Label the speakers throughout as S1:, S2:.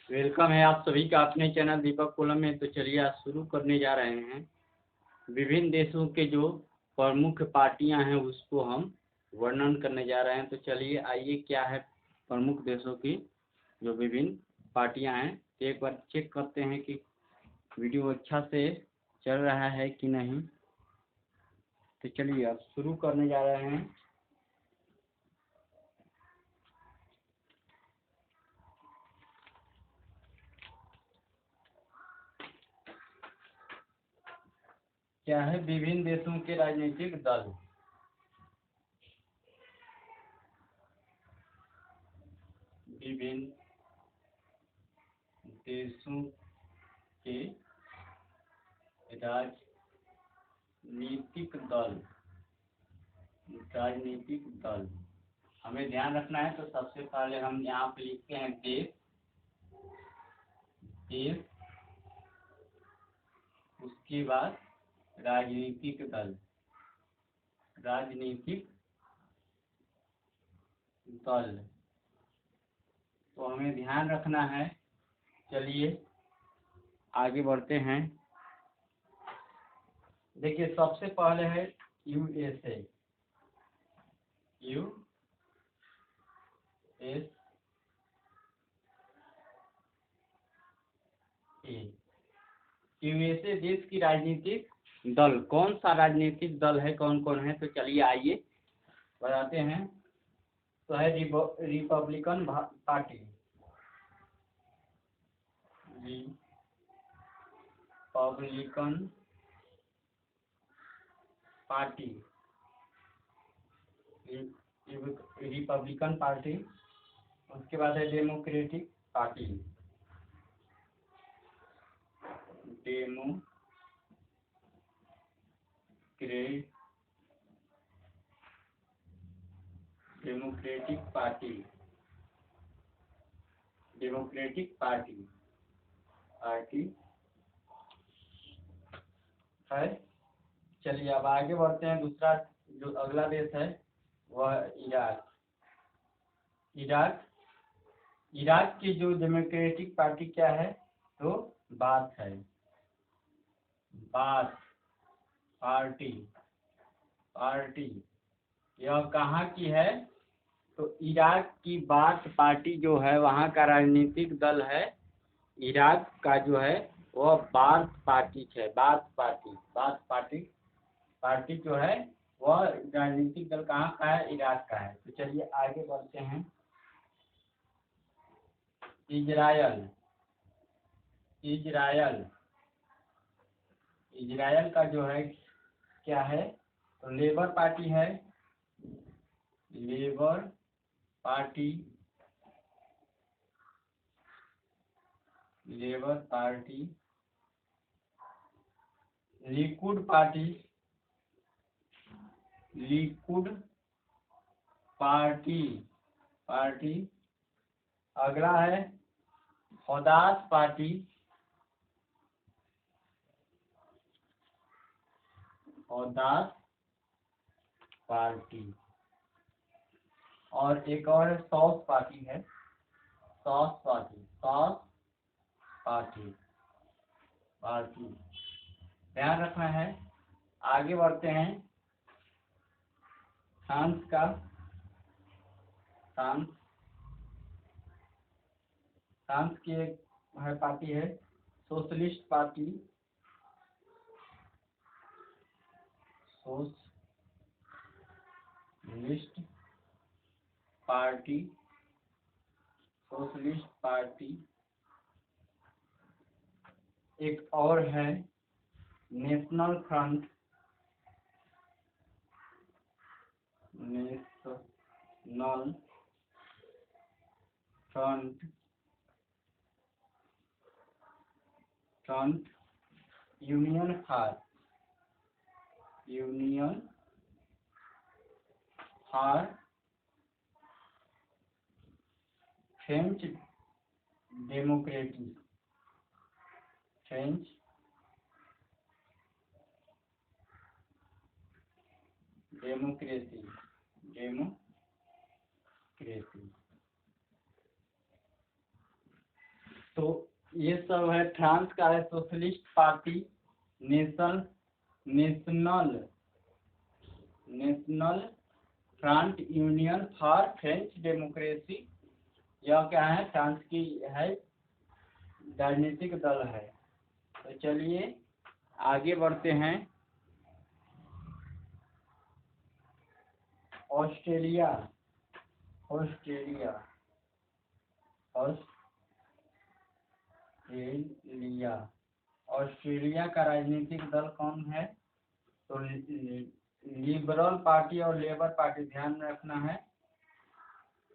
S1: Welcome है आप सभी का अपने चैनल दीपक कोलम में। तो चलिए आज शुरू करने जा रहे हैं। विभिन्न देशों के जो प्रमुख पार्टियां हैं उसको हम वर्णन करने जा रहे हैं। तो चलिए आइए क्या है प्रमुख देशों की जो विभिन्न पार्टियां हैं। तो एक बार चेक करते हैं कि वीडियो अच्छा से चल रहा है कि नहीं। तो चलिए अब शुरू करने जा रहे हैं। क्या है विभिन्न देशों के राजनीतिक दल। विभिन्न देशों के राजनीतिक दल हमें ध्यान रखना है। तो सबसे पहले हम यहाँ पे लिखते हैं देश, उसके बाद राजनीतिक दल। तो हमें ध्यान रखना है। चलिए आगे बढ़ते हैं। देखिए सबसे पहले है यूएसए। यूएसए देश की राजनीतिक दल। कौन सा राजनीतिक दल है, कौन कौन है? तो चलिए आइए बताते हैं। तो है रिपब्लिकन पार्टी। Republican party. उसके बाद है डेमोक्रेटिक पार्टी। डेमोक्रेटिक पार्टी है। चलिए अब आगे बढ़ते हैं। दूसरा जो अगला देश है वह इराक की जो डेमोक्रेटिक पार्टी क्या है? तो बाथ पार्टी। यह कहाँ की है? तो इराक की बाथ पार्टी जो है वहाँ का राजनीतिक दल है। इराक का जो है वह बाथ पार्टी है। बाथ पार्टी जो है वह राजनीतिक दल कहाँ का है? इराक का है। तो चलिए आगे बढ़ते हैं। इजराइल का जो है क्या है? तो लेबर पार्टी है। Likud party. अगला है हौदास पार्टी। और एक और है सॉस पार्टी। ध्यान रखना है। आगे बढ़ते हैं। फ्रांस की एक पार्टी है सोशलिस्ट पार्टी। एक और है national front union for French democracy. तो ये सब है। फ्रांस का है socialist party, national national front union for French democracy. यह क्या है, फ्रांस की है राजनीतिक दल है। तो चलिए आगे बढ़ते हैं। ऑस्ट्रेलिया ऑस्ट्रेलिया ऑस्ट्रेलिया ऑस्ट्रेलिया का राजनीतिक दल कौन है? तो लिबरल पार्टी और लेबर पार्टी, ध्यान में रखना है।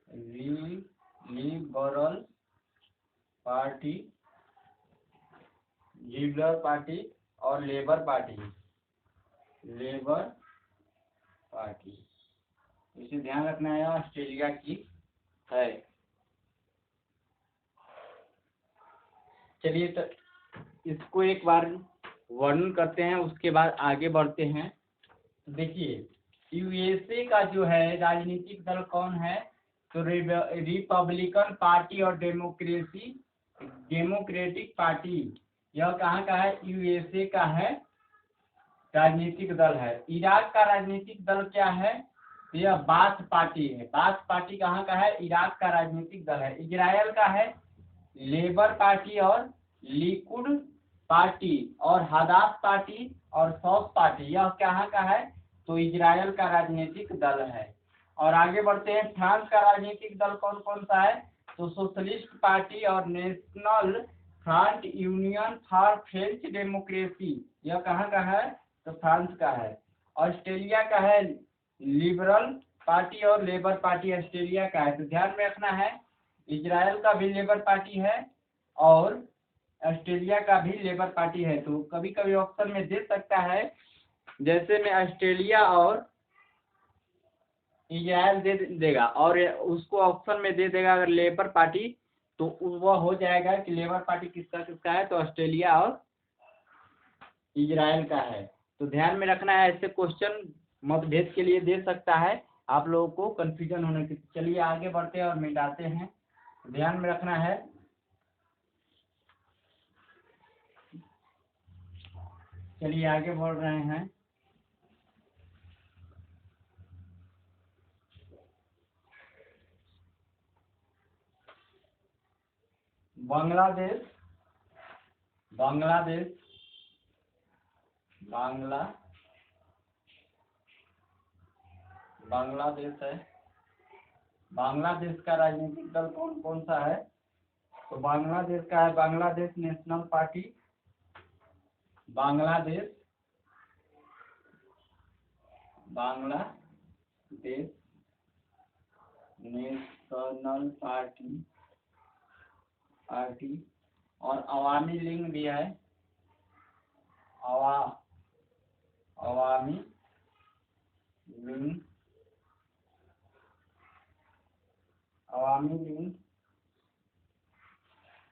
S1: लिबरल पार्टी और लेबर पार्टी इसे ध्यान रखना है, ऑस्ट्रेलिया की है। चलिए तो इसको एक बार वर्णन करते हैं, उसके बाद आगे बढ़ते हैं। देखिए यूएसए का जो है राजनीतिक दल कौन है? तो रिपब्लिकन पार्टी और डेमोक्रेटिक पार्टी। यह कहाँ का है? यूएसए का है राजनीतिक दल है। इराक का राजनीतिक दल क्या है? यह बाथ पार्टी है। बाथ पार्टी कहाँ का है? इराक का राजनीतिक दल है। इजराइल का है लेबर पार्टी और लिकुड पार्टी और हदास पार्टी और सौफ पार्टी। यह कहाँ का है? तो इजराइल का राजनीतिक दल है। और आगे बढ़ते हैं। फ्रांस का राजनीतिक दल कौन कौन सा है? तो सोशलिस्ट पार्टी और national front union for French democracy. यह कहाँ का है? तो फ्रांस का है। ऑस्ट्रेलिया का है लिबरल पार्टी और लेबर पार्टी, ऑस्ट्रेलिया का है। तो ध्यान में रखना है, इजराइल का भी लेबर पार्टी है और ऑस्ट्रेलिया का भी लेबर पार्टी है। तो कभी कभी ऑप्शन में दे सकता है, जैसे में ऑस्ट्रेलिया और इजराइल दे देगा और उसको ऑप्शन में दे देगा अगर लेबर पार्टी, तो वह हो जाएगा कि लेबर पार्टी किसका किसका है, तो ऑस्ट्रेलिया और इजराइल का है। तो ध्यान में रखना है, ऐसे क्वेश्चन मतभेद के लिए दे सकता है, आप लोगों को कंफ्यूजन होने की। चलिए आगे बढ़ते हैं और मिटाते हैं। ध्यान में रखना है। चलिए आगे बढ़ रहे हैं। बांग्लादेश है। बांग्लादेश का राजनीतिक दल कौन कौन सा है? तो बांग्लादेश का है Bangladesh national party, Bangladesh national party और अवामी लीग भी है। अवामी लीग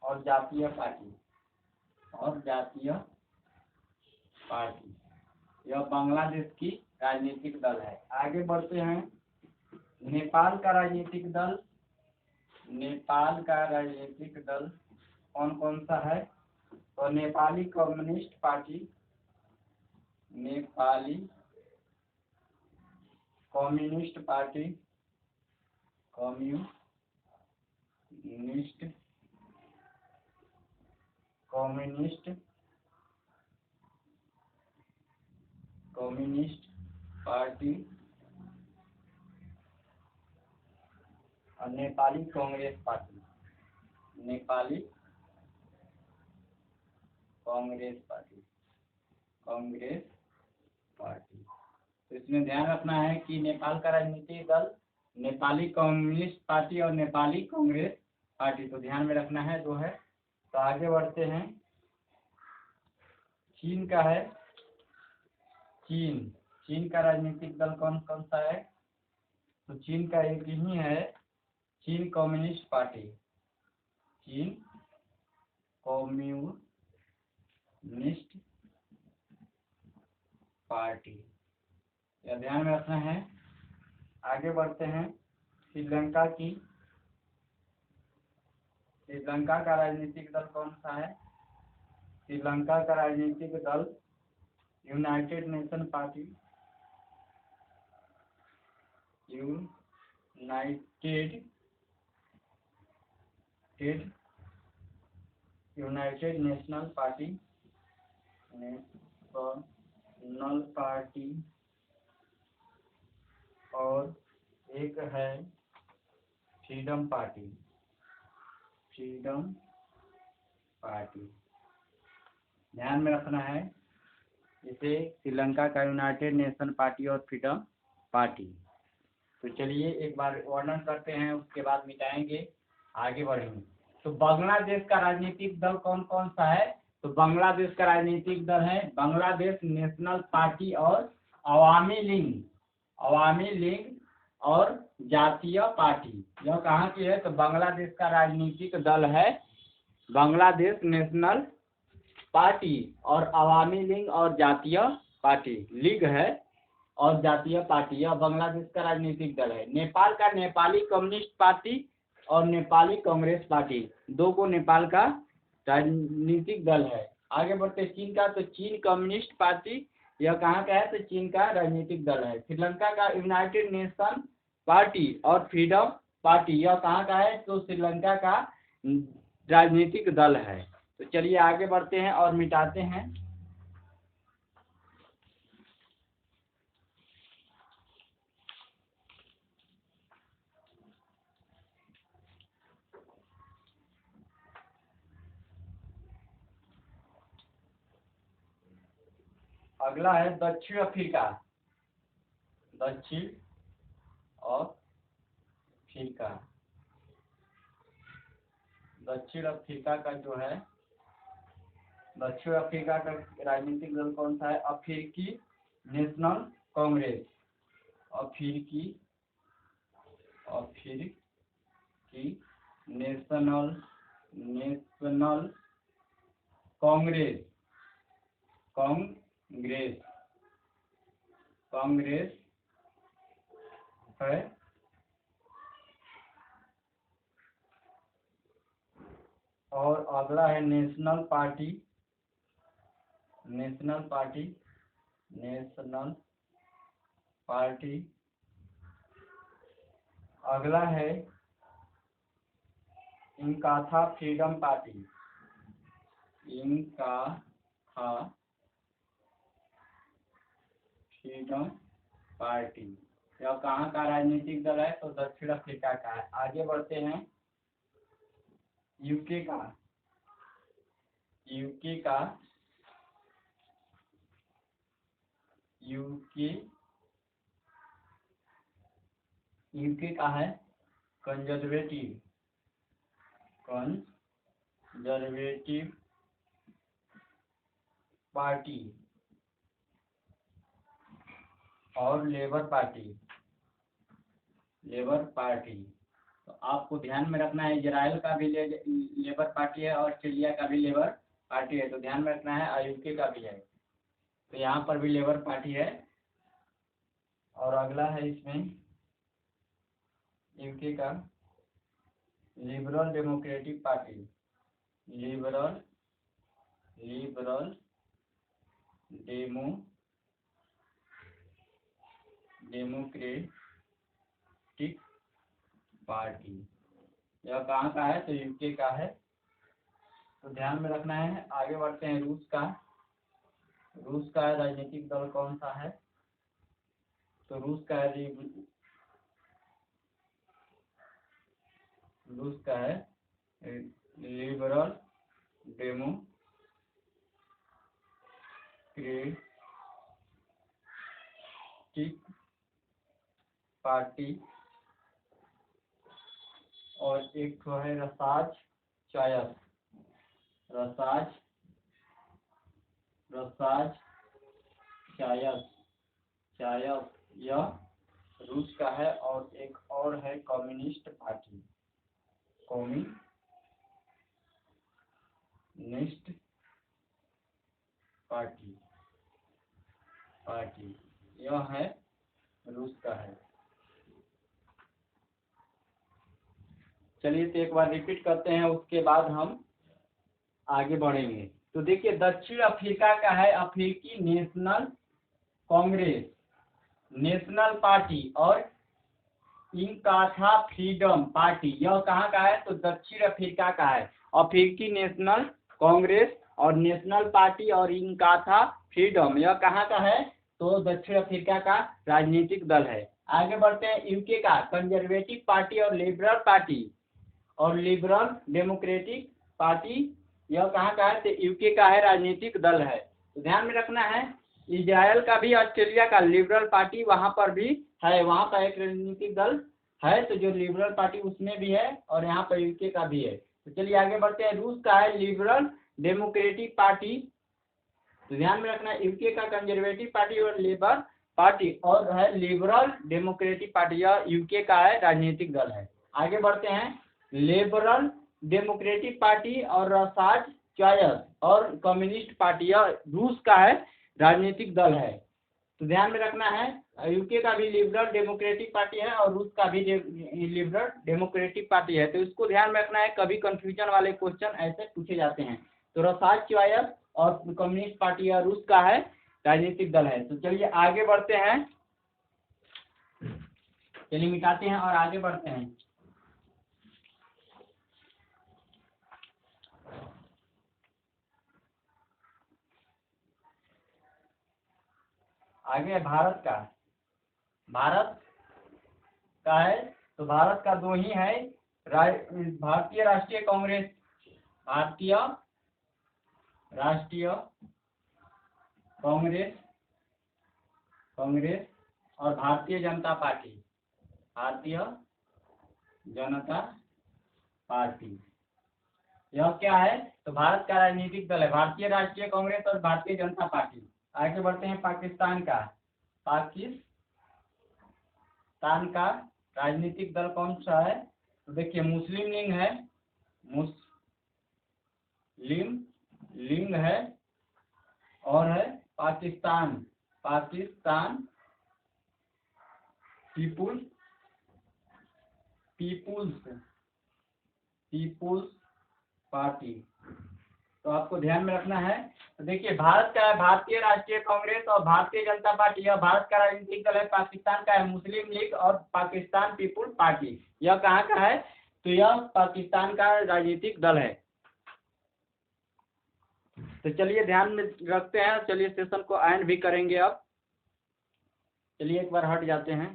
S1: और जातीय पार्टी। यह बांग्लादेश की राजनीतिक दल है। आगे बढ़ते हैं। नेपाल का राजनीतिक दल कौन कौन सा है? तो Nepali communist party, communist party और नेपाली कांग्रेस पार्टी, तो इसमें ध्यान रखना है कि नेपाल का राजनीतिक दल नेपाली कम्युनिस्ट पार्टी और नेपाली कांग्रेस पार्टी, तो ध्यान में रखना है, दो है। तो आगे बढ़ते हैं। चीन का है चीन का राजनीतिक दल कौन कौन सा है? तो चीन का एक ही है, चीन कम्युनिस्ट पार्टी, यह ध्यान में रखना है। आगे बढ़ते हैं। श्रीलंका श्रीलंका का राजनीतिक दल कौन सा है? श्रीलंका का राजनीतिक दल United nation party, United national party, national party, और एक है फ्रीडम पार्टी, फ्रीडम पार्टी। ध्यान में रखना है इसे, श्रीलंका का यूनाइटेड नेशन पार्टी और फ्रीडम पार्टी। तो चलिए एक बार वर्णन करते हैं, उसके बाद मिटाएंगे, आगे बढ़ेंगे। तो बांग्लादेश का राजनीतिक दल कौन कौन सा है? तो बांग्लादेश का राजनीतिक दल है बांग्लादेश नेशनल पार्टी और अवामी लीग और जातीय पार्टी। यह कहाँ की है? तो बांग्लादेश का राजनीतिक दल है बांग्लादेश नेशनल पार्टी और अवामी लीग और जातीय पार्टी, लीग है और जातीय पार्टी। यह बांग्लादेश का राजनीतिक दल है। नेपाल का नेपाली कम्युनिस्ट पार्टी और नेपाली कांग्रेस पार्टी, दो को नेपाल का राजनीतिक दल है। आगे बढ़ते चीन का, तो चीन कम्युनिस्ट पार्टी, यह कहाँ का है? तो चीन का राजनीतिक दल है। श्रीलंका का यूनाइटेड नेशन पार्टी और फ्रीडम पार्टी, यह कहाँ का है? तो श्रीलंका का राजनीतिक दल है। तो चलिए आगे बढ़ते हैं और मिटाते हैं। अगला है दक्षिण अफ्रीका, दक्षिण अफ्रीका। दक्षिण अफ्रीका का जो है, दक्षिण अफ्रीका का राजनीतिक दल कौन सा है? अफ्रीकी नेशनल कांग्रेस, अफ्रीकी नेशनल कांग्रेस है। और अगला है नेशनल पार्टी। अगला है इंकाथा फ्रीडम पार्टी, इंकाथा फ्रीडम पार्टी। यह कहाँ का राजनीतिक दल है? तो दक्षिण अफ्रीका का है। आगे बढ़ते हैं यूके का, यूके का है कंजर्वेटिव पार्टी और लेबर पार्टी। तो आपको ध्यान में रखना है, इजराइल का भी लेबर पार्टी है, ऑस्ट्रेलिया का भी लेबर पार्टी है, तो ध्यान में रखना है। यूके का भी है, तो यहाँ पर भी लेबर पार्टी है। और अगला है इसमें यूके का liberal democratic party, liberal democratic party. यह कहाँ का है? तो यूके का है, तो ध्यान में रखना है। आगे बढ़ते हैं रूस का राजनीतिक दल कौन सा है? तो रूस का है लिबरल डेमोक्रेटिक पार्टी और एक तो है रसाज चायस, यह रूस का है। और एक और है कम्युनिस्ट पार्टी, यह है रूस का है। चलिए तो एक बार रिपीट करते हैं, उसके बाद हम आगे बढ़ेंगे। तो देखिए, दक्षिण अफ्रीका का है अफ्रीकी नेशनल कांग्रेस, नेशनल पार्टी और इनकाथा फ्रीडम पार्टी, यह कहाँ का है? तो दक्षिण अफ्रीका का है। अफ्रीकी नेशनल कांग्रेस और नेशनल पार्टी और इनकाथा फ्रीडम, यह कहाँ का है? तो दक्षिण अफ्रीका का राजनीतिक दल है। आगे बढ़ते हैं, यूके का कंजर्वेटिव पार्टी और लिबरल पार्टी और लिबरल डेमोक्रेटिक पार्टी, यह कहाँ का है? तो यूके का है, राजनीतिक दल है। तो ध्यान में रखना है, इजराइल का भी, ऑस्ट्रेलिया का लिबरल पार्टी वहाँ पर भी है, वहाँ का एक राजनीतिक दल है, तो जो लिबरल पार्टी उसमें भी है और यहाँ पर यूके का भी है। तो चलिए आगे बढ़ते हैं, रूस का है लिबरल डेमोक्रेटिक पार्टी। तो ध्यान में रखना, यूके का कंजर्वेटिव पार्टी और लेबर पार्टी और है लिबरल डेमोक्रेटिक पार्टी, यह यूके का है, राजनीतिक दल है। आगे बढ़ते हैं, लिबरल डेमोक्रेटिक पार्टी और रसाज चॉयस और कम्युनिस्ट पार्टी, यह रूस का है, राजनीतिक दल है। तो ध्यान में रखना है, यूके का भी लिबरल डेमोक्रेटिक पार्टी है और रूस का भी लिबरल डेमोक्रेटिक पार्टी है। तो इसको ध्यान में रखना है, कभी कंफ्यूजन वाले क्वेश्चन ऐसे पूछे जाते हैं। तो रसाज चॉयस और कम्युनिस्ट पार्टी या रूस का है, राजनीतिक दल है। तो चलिए आगे बढ़ते हैं, चलिए मिटाते हैं और आगे बढ़ते हैं। आगे है भारत का, भारत का है, तो भारत का दो ही है, भारतीय राष्ट्रीय कांग्रेस, भारतीय राष्ट्रीय कांग्रेस, कांग्रेस और भारतीय जनता पार्टी, भारतीय जनता पार्टी, यह क्या है? तो भारत का राजनीतिक दल है, भारतीय राष्ट्रीय कांग्रेस और भारतीय जनता पार्टी। आगे बढ़ते हैं, पाकिस्तान का, पाकिस्तान का राजनीतिक दल कौन सा है? तो देखिए, मुस्लिम लीग है, मुस्लिम लीग है और है पाकिस्तान, पाकिस्तान पीपुल्स पार्टी। तो आपको ध्यान में रखना है। तो देखिए, भारत का है भारतीय राष्ट्रीय कांग्रेस और भारतीय जनता पार्टी, यह भारत का राजनीतिक दल है। पाकिस्तान का है मुस्लिम लीग और पाकिस्तान पीपुल्स पार्टी, यह कहाँ का है? तो यह पाकिस्तान का राजनीतिक दल है। तो चलिए ध्यान में रखते हैं, चलिए सेशन को एंड भी करेंगे अब। चलिए एक बार हट जाते हैं।